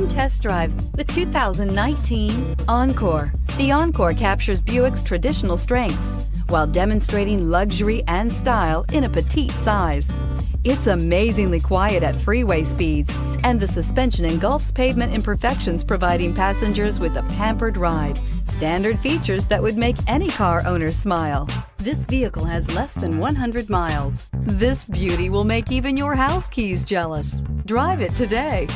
Come test drive the 2019 Encore. The Encore captures Buick's traditional strengths while demonstrating luxury and style in a petite size. It's amazingly quiet at freeway speeds, and the suspension engulfs pavement imperfections, providing passengers with a pampered ride. Standard features that would make any car owner smile. This vehicle has less than 100 miles. This beauty will make even your house keys jealous. Drive it today.